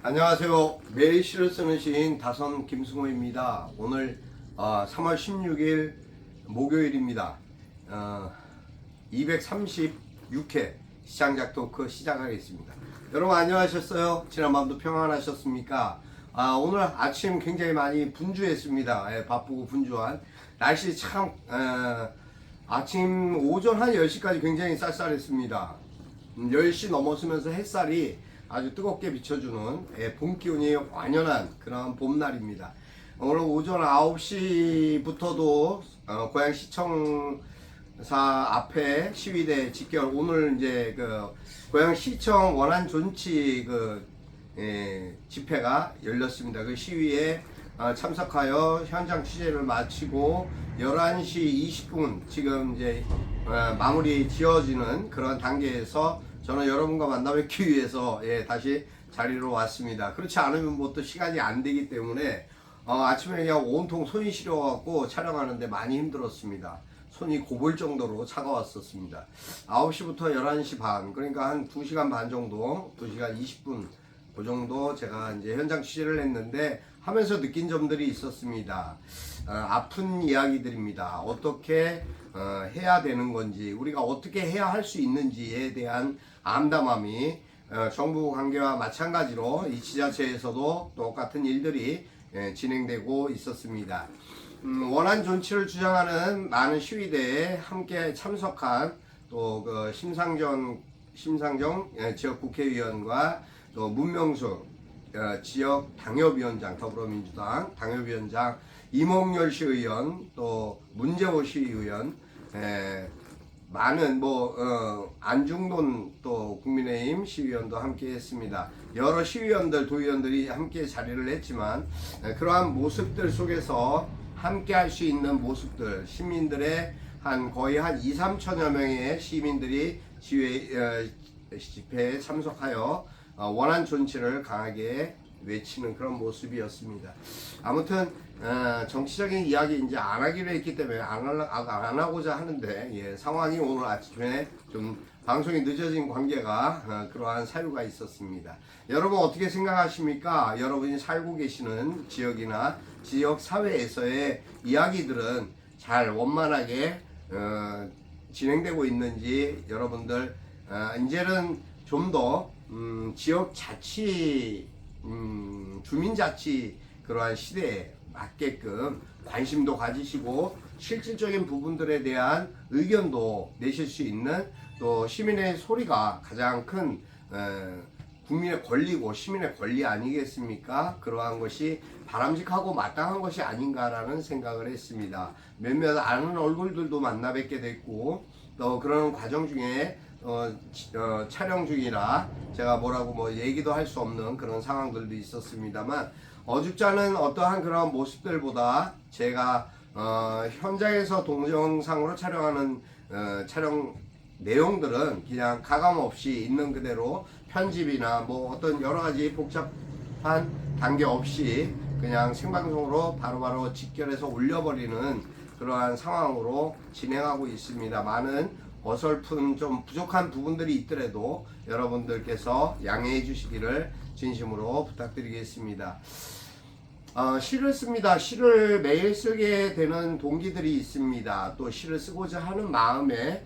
안녕하세요. 매일 시를 쓰는 시인 다선 김승호입니다. 오늘 3월 16일 목요일입니다. 236회 시장작 토크 시작하겠습니다. 여러분 안녕하셨어요? 지난밤도 평안하셨습니까? 오늘 아침 굉장히 많이 분주했습니다. 바쁘고 분주한 날씨 참 아침 오전 한 10시까지 굉장히 쌀쌀했습니다. 10시 넘어서면서 햇살이 아주 뜨겁게 비춰주는 봄 기운이 완연한 그런 봄날입니다. 오늘 오전 9시부터도 고양시청사 앞에 시위대 직결, 오늘 이제 그 고양시청 원안 존치 집회가 열렸습니다. 그 시위에 참석하여 현장 취재를 마치고 11시 20분 지금 이제 마무리 지어지는 그런 단계에서 저는 여러분과 만나 뵙기 위해서 다시 자리로 왔습니다. 그렇지 않으면 뭐 또 시간이 안 되기 때문에 아침에 그냥 온통 손이 시려갖고 촬영하는데 많이 힘들었습니다. 손이 고볼 정도로 차가웠었습니다. 9시부터 11시 반, 그러니까 한 2시간 반 정도, 2시간 20분 그 정도 제가 이제 현장 취재를 했는데 하면서 느낀 점들이 있었습니다. 아픈 이야기들입니다. 어떻게 해야 되는 건지, 우리가 어떻게 해야 할 수 있는지에 대한 암담함이 정부 관계와 마찬가지로 이 지자체에서도 똑같은 일들이 진행되고 있었습니다. 원안 존치를 주장하는 많은 시위대에 함께 참석한 또 그 심상정 지역 국회의원과 또 문명수 지역 당협위원장, 더불어민주당 당협위원장, 이몽열 시의원, 또 문재호 시의원, 많은 안중돈 또 국민의힘 시의원도 함께 했습니다. 여러 시의원들, 도의원들이 함께 자리를 했지만 그러한 모습들 속에서 함께 할 수 있는 모습들, 시민들의 거의 한 2, 3천여 명의 시민들이 집회에 참석하여 원안 존치를 강하게 외치는 그런 모습이었습니다. 아무튼 정치적인 이야기 이제 안 하기로 했기 때문에 안 하고자 하는데 상황이 오늘 아침에 좀 방송이 늦어진 관계가 그러한 사유가 있었습니다. 여러분 어떻게 생각하십니까? 여러분이 살고 계시는 지역이나 지역 사회에서의 이야기들은 잘 원만하게 진행되고 있는지, 여러분들 이제는 좀 더 지역 자치, 주민자치 그러한 시대에 맞게끔 관심도 가지시고 실질적인 부분들에 대한 의견도 내실 수 있는, 또 시민의 소리가 가장 큰 국민의 권리고 시민의 권리 아니겠습니까? 그러한 것이 바람직하고 마땅한 것이 아닌가라는 생각을 했습니다. 몇몇 아는 얼굴들도 만나 뵙게 됐고, 또 그런 과정 중에 촬영 중이라 제가 뭐라고 얘기도 할 수 없는 그런 상황들도 있었습니다만, 어줍지 않은 어떠한 그런 모습들보다 제가 현장에서 동영상으로 촬영하는 촬영 내용들은 그냥 가감 없이 있는 그대로 편집이나 어떤 여러 가지 복잡한 단계 없이 그냥 생방송으로 바로바로 직결해서 올려버리는 그러한 상황으로 진행하고 있습니다. 많은 어설픈 좀 부족한 부분들이 있더라도 여러분들께서 양해해 주시기를 진심으로 부탁드리겠습니다. 시를 씁니다. 시를 매일 쓰게 되는 동기들이 있습니다. 또 시를 쓰고자 하는 마음에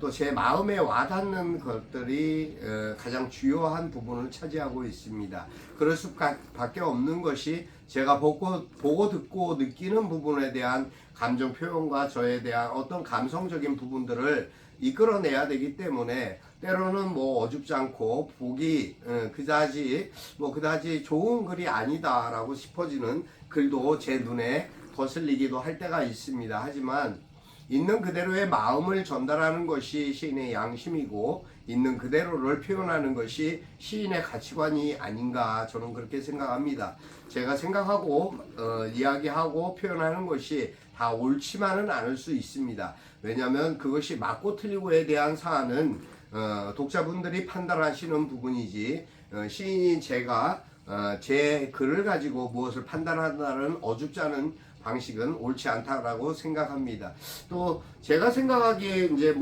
또 제 마음에 와닿는 것들이 가장 주요한 부분을 차지하고 있습니다. 그럴 수밖에 없는 것이 제가 보고 듣고 느끼는 부분에 대한 감정 표현과 저에 대한 어떤 감성적인 부분들을 이끌어내야 되기 때문에 때로는 어줍지 않고 보기 그다지 좋은 글이 아니다라고 싶어지는 글도 제 눈에 거슬리기도 할 때가 있습니다. 하지만 있는 그대로의 마음을 전달하는 것이 시인의 양심이고, 있는 그대로를 표현하는 것이 시인의 가치관이 아닌가, 저는 그렇게 생각합니다. 제가 생각하고 이야기하고 표현하는 것이 다 옳지만은 않을 수 있습니다. 왜냐하면 그것이 맞고 틀리고에 대한 사안은 독자분들이 판단하시는 부분이지, 시인인 제가 제 글을 가지고 무엇을 판단한다는 어줍지 않은 방식은 옳지 않다라고 생각합니다. 또 제가 생각하기에 이제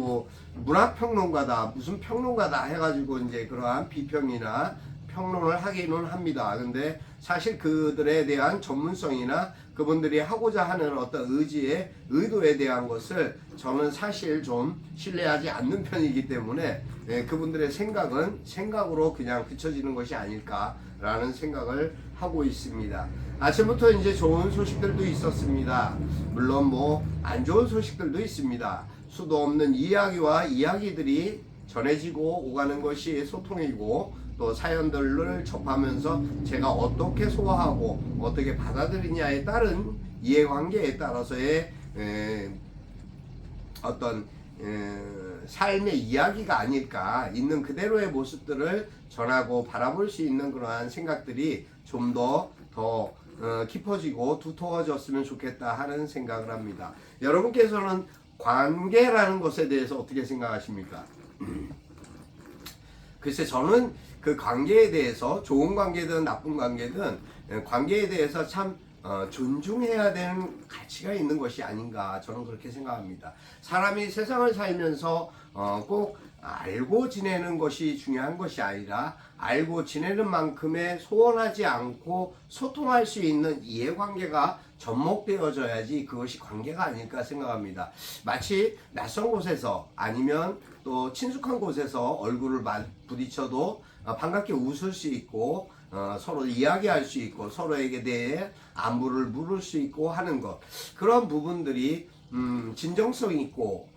문학평론가다 무슨 평론가다 해가지고 이제 그러한 비평이나 평론을 하기는 합니다. 근데 사실 그들에 대한 전문성이나 그분들이 하고자 하는 어떤 의지의 의도에 대한 것을 저는 사실 좀 신뢰하지 않는 편이기 때문에 그분들의 생각은 생각으로 그냥 그쳐지는 것이 아닐까라는 생각을 하고 있습니다. 아침부터 이제 좋은 소식들도 있었습니다. 물론 뭐 안 좋은 소식들도 있습니다. 수도 없는 이야기와 이야기들이 전해지고 오가는 것이 소통이고, 또 사연들을 접하면서 제가 어떻게 소화하고 어떻게 받아들이냐에 따른 이해관계에 따라서의 어떤 삶의 이야기가 아닐까, 있는 그대로의 모습들을 전하고 바라볼 수 있는 그러한 생각들이 좀 더 깊어지고 두터워졌으면 좋겠다 하는 생각을 합니다. 여러분께서는 관계라는 것에 대해서 어떻게 생각하십니까? 글쎄, 저는 그 관계에 대해서, 좋은 관계든 나쁜 관계든 관계에 대해서 참 존중해야 되는 가치가 있는 것이 아닌가, 저는 그렇게 생각합니다. 사람이 세상을 살면서 꼭 알고 지내는 것이 중요한 것이 아니라, 알고 지내는 만큼의 소원하지 않고 소통할 수 있는 이해관계가 접목되어져야지 그것이 관계가 아닐까 생각합니다. 마치 낯선 곳에서 아니면 또 친숙한 곳에서 얼굴을 부딪혀도 반갑게 웃을 수 있고, 서로 이야기할 수 있고, 서로에게 대해 안부를 물을 수 있고 하는 것, 그런 부분들이 진정성 있고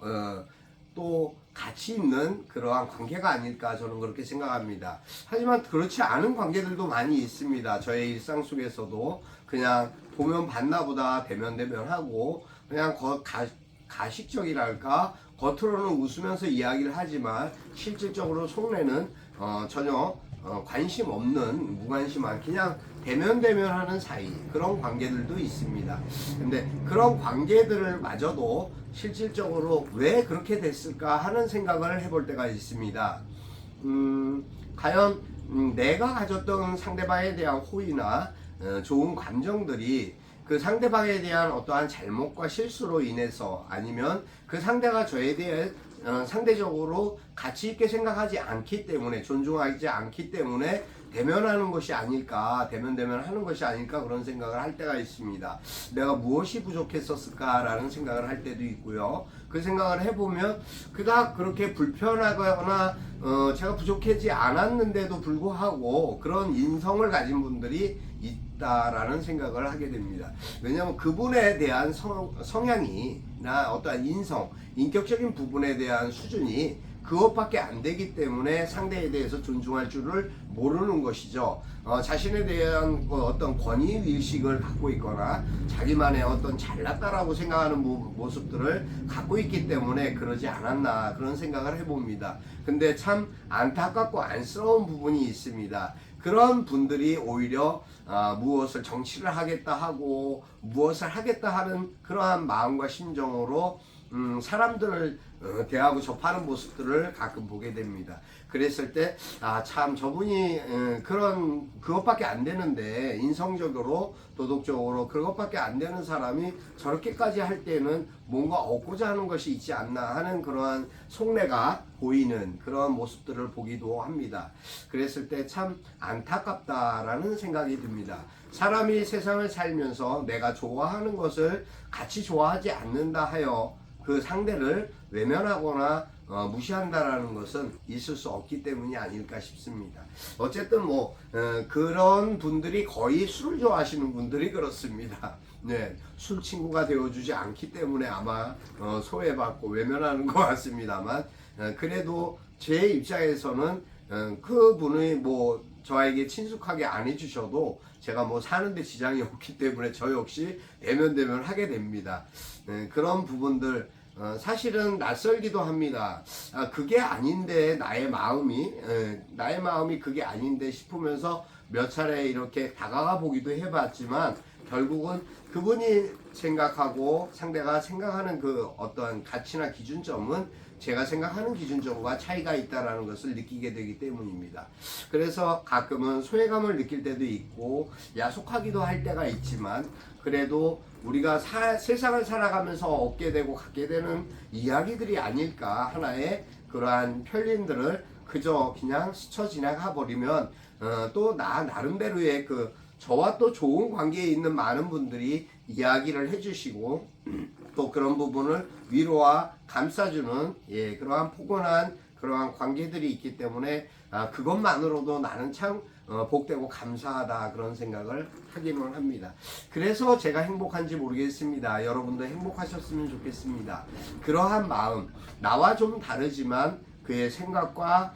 또 가치 있는 그러한 관계가 아닐까, 저는 그렇게 생각합니다. 하지만 그렇지 않은 관계들도 많이 있습니다. 저의 일상 속에서도 그냥 보면 봤나 보다 대면대면하고, 그냥 가식적이랄까, 겉으로는 웃으면서 이야기를 하지만 실질적으로 속내는 전혀 관심 없는, 무관심한, 그냥 대면대면하는 사이, 그런 관계들도 있습니다. 근데 그런 관계들을 마저도 실질적으로 왜 그렇게 됐을까 하는 생각을 해볼 때가 있습니다. 과연 내가 가졌던 상대방에 대한 호의나 좋은 감정들이 그 상대방에 대한 어떠한 잘못과 실수로 인해서, 아니면 그 상대가 저에 대해 상대적으로 가치 있게 생각하지 않기 때문에, 존중하지 않기 때문에 대면하는 것이 아닐까, 대면하는 것이 아닐까, 그런 생각을 할 때가 있습니다. 내가 무엇이 부족했었을까라는 생각을 할 때도 있고요. 그 생각을 해보면 그닥 그렇게 불편하거나 제가 부족하지 않았는데도 불구하고 그런 인성을 가진 분들이 있다라는 생각을 하게 됩니다. 왜냐하면 그분에 대한 성향이나 어떠한 인성, 인격적인 부분에 대한 수준이 그것밖에 안 되기 때문에 상대에 대해서 존중할 줄을 모르는 것이죠. 자신에 대한 어떤 권위의식을 갖고 있거나 자기만의 어떤 잘났다라고 생각하는 모습들을 갖고 있기 때문에 그러지 않았나, 그런 생각을 해봅니다. 근데 참 안타깝고 안쓰러운 부분이 있습니다. 그런 분들이 오히려 무엇을 정치를 하겠다 하고 무엇을 하겠다 하는 그러한 마음과 심정으로 사람들을 대하고 접하는 모습들을 가끔 보게 됩니다. 그랬을 때 참 저분이 그것밖에 안 되는데, 인성적으로 도덕적으로 그것밖에 안 되는 사람이 저렇게까지 할 때는 뭔가 얻고자 하는 것이 있지 않나 하는 그러한 속내가 보이는 그런 모습들을 보기도 합니다. 그랬을 때 참 안타깝다라는 생각이 듭니다. 사람이 세상을 살면서 내가 좋아하는 것을 같이 좋아하지 않는다 하여 그 상대를 외면하거나 무시한다라는 것은 있을 수 없기 때문이 아닐까 싶습니다. 어쨌든 그런 분들이 거의 술을 좋아하시는 분들이 그렇습니다. 네, 술 친구가 되어주지 않기 때문에 아마 소외받고 외면하는 것 같습니다만, 그래도 제 입장에서는 그분이 저에게 친숙하게 안 해주셔도 제가 사는데 지장이 없기 때문에 저 역시 대면 하게 됩니다. 그런 부분들 사실은 낯설기도 합니다. 그게 아닌데 나의 마음이 그게 아닌데 싶으면서 몇 차례 이렇게 다가가 보기도 해봤지만, 결국은 그분이 생각하고 상대가 생각하는 그 어떤 가치나 기준점은 제가 생각하는 기준점과 차이가 있다라는 것을 느끼게 되기 때문입니다. 그래서 가끔은 소외감을 느낄 때도 있고 야속하기도 할 때가 있지만, 그래도 우리가 세상을 살아가면서 얻게 되고 갖게 되는 이야기들이 아닐까, 하나의 그러한 편린들을 그저 그냥 스쳐 지나가 버리면 또 나 나름대로의 그 저와 또 좋은 관계에 있는 많은 분들이 이야기를 해주시고 또 그런 부분을 위로와 감싸주는 그러한 포근한 그러한 관계들이 있기 때문에 그것만으로도 나는 참 복되고 감사하다 그런 생각을 하기는 합니다. 그래서 제가 행복한지 모르겠습니다. 여러분도 행복하셨으면 좋겠습니다. 그러한 마음, 나와 좀 다르지만 그의 생각과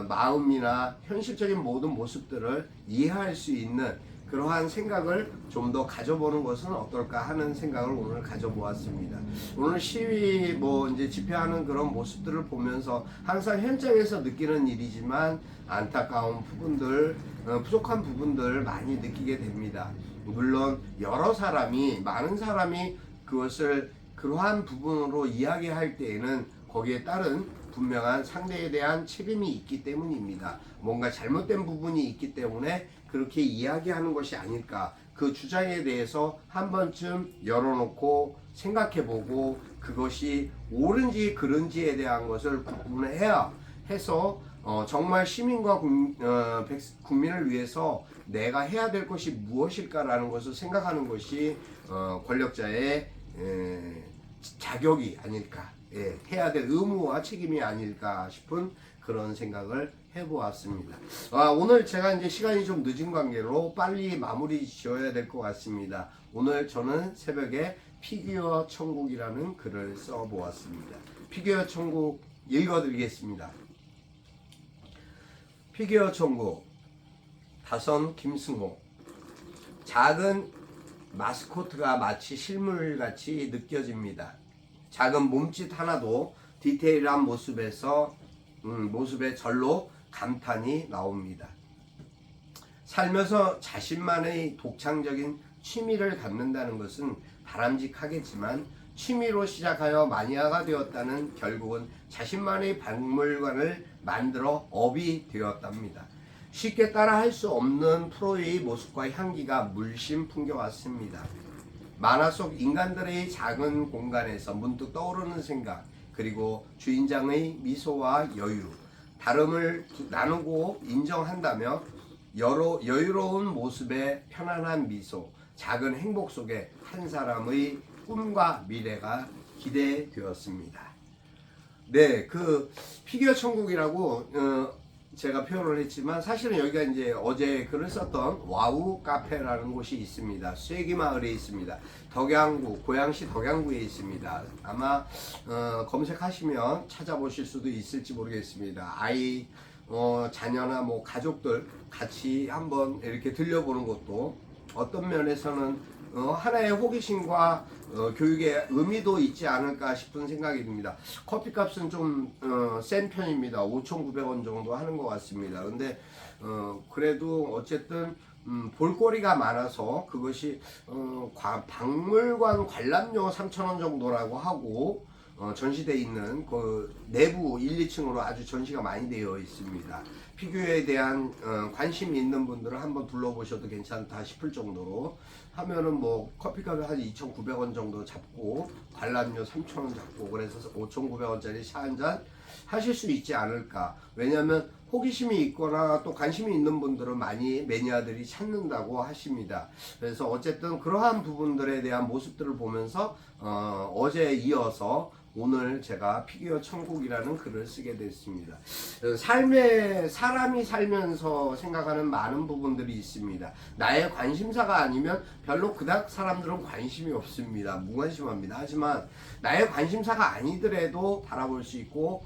마음이나 현실적인 모든 모습들을 이해할 수 있는 그러한 생각을 좀 더 가져보는 것은 어떨까 하는 생각을 오늘 가져보았습니다. 오늘 시위 이제 집회하는 그런 모습들을 보면서 항상 현장에서 느끼는 일이지만 안타까운 부분들, 부족한 부분들 많이 느끼게 됩니다. 물론 많은 사람이 그것을 그러한 부분으로 이야기할 때에는 거기에 따른 분명한 상대에 대한 책임이 있기 때문입니다. 뭔가 잘못된 부분이 있기 때문에 그렇게 이야기하는 것이 아닐까. 그 주장에 대해서 한 번쯤 열어놓고 생각해보고 그것이 옳은지 그른지에 대한 것을 구분해야 해서 정말 시민과 국민을 위해서 내가 해야 될 것이 무엇일까라는 것을 생각하는 것이 권력자의 자격이 아닐까, 해야 될 의무와 책임이 아닐까 싶은 그런 생각을 해보았습니다. 오늘 제가 이제 시간이 좀 늦은 관계로 빨리 마무리 지어야 될 것 같습니다. 오늘 저는 새벽에 피규어 천국이라는 글을 써보았습니다. 피규어 천국 읽어드리겠습니다. 피규어 천국 다선 김승호. 작은 마스코트가 마치 실물같이 느껴집니다. 작은 몸짓 하나도 디테일한 모습에 절로 감탄이 나옵니다. 살면서 자신만의 독창적인 취미를 갖는다는 것은 바람직하겠지만 취미로 시작하여 마니아가 되었다는 결국은 자신만의 박물관을 만들어 업이 되었답니다. 쉽게 따라할 수 없는 프로의 모습과 향기가 물씬 풍겨왔습니다. 만화 속 인간들의 작은 공간에서 문득 떠오르는 생각, 그리고 주인장의 미소와 여유, 다름을 나누고 인정한다며 여유로운 모습의 편안한 미소, 작은 행복 속에 한 사람의 꿈과 미래가 기대되었습니다. 네, 그 피규어 천국이라고 제가 표현을 했지만 사실은 여기가 이제 어제 글을 썼던 와우 카페라는 곳이 있습니다. 쇠기 마을에 있습니다. 덕양구, 고양시 덕양구에 있습니다. 아마 검색하시면 찾아보실 수도 있을지 모르겠습니다. 아이, 자녀나 가족들 같이 한번 이렇게 들려보는 것도 어떤 면에서는 하나의 호기심과 교육의 의미도 있지 않을까 싶은 생각이 듭니다. 커피값은 좀 센 편입니다. 5,900원 정도 하는 것 같습니다. 근데 그래도 어쨌든 볼거리가 많아서 그것이 박물관 관람료 3,000원 정도라고 하고 전시되어 있는 그 내부 1, 2층으로 아주 전시가 많이 되어 있습니다. 피규어에 대한 관심이 있는 분들은 한번 둘러보셔도 괜찮다 싶을 정도로 하면은 커피값을 한 2,900원 정도 잡고 관람료 3,000원 잡고 그래서 5,900원짜리 차 한 잔 하실 수 있지 않을까. 왜냐하면 호기심이 있거나 또 관심이 있는 분들은 많이 매니아들이 찾는다고 하십니다. 그래서 어쨌든 그러한 부분들에 대한 모습들을 보면서 어제에 이어서 오늘 제가 피규어 천국이라는 글을 쓰게 됐습니다. 사람이 살면서 생각하는 많은 부분들이 있습니다. 나의 관심사가 아니면 별로 그닥 사람들은 관심이 없습니다. 무관심합니다. 하지만 나의 관심사가 아니더라도 바라볼 수 있고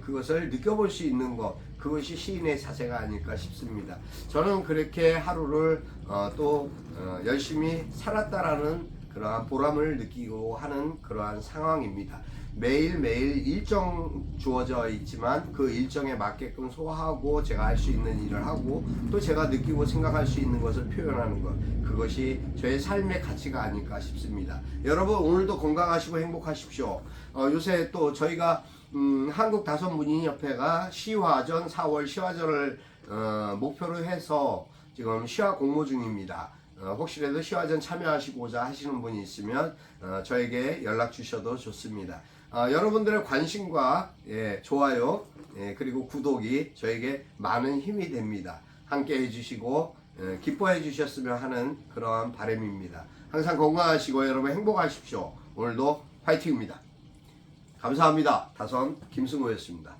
그것을 느껴볼 수 있는 것, 그것이 시인의 자세가 아닐까 싶습니다. 저는 그렇게 하루를 열심히 살았다라는 그러한 보람을 느끼고 하는 그러한 상황입니다. 매일매일 일정 주어져 있지만 그 일정에 맞게끔 소화하고 제가 할 수 있는 일을 하고 또 제가 느끼고 생각할 수 있는 것을 표현하는 것, 그것이 저의 삶의 가치가 아닐까 싶습니다. 여러분 오늘도 건강하시고 행복하십시오. 요새 또 저희가 한국다섯문인협회가 시화전 4월 시화전을 목표로 해서 지금 시화 공모 중입니다. 혹시라도 시화전 참여하시고자 하시는 분이 있으면 저에게 연락 주셔도 좋습니다. 여러분들의 관심과 좋아요 그리고 구독이 저에게 많은 힘이 됩니다. 함께 해주시고 기뻐해 주셨으면 하는 그러한 바람입니다. 항상 건강하시고 여러분 행복하십시오. 오늘도 화이팅입니다. 감사합니다. 다선 김승호였습니다.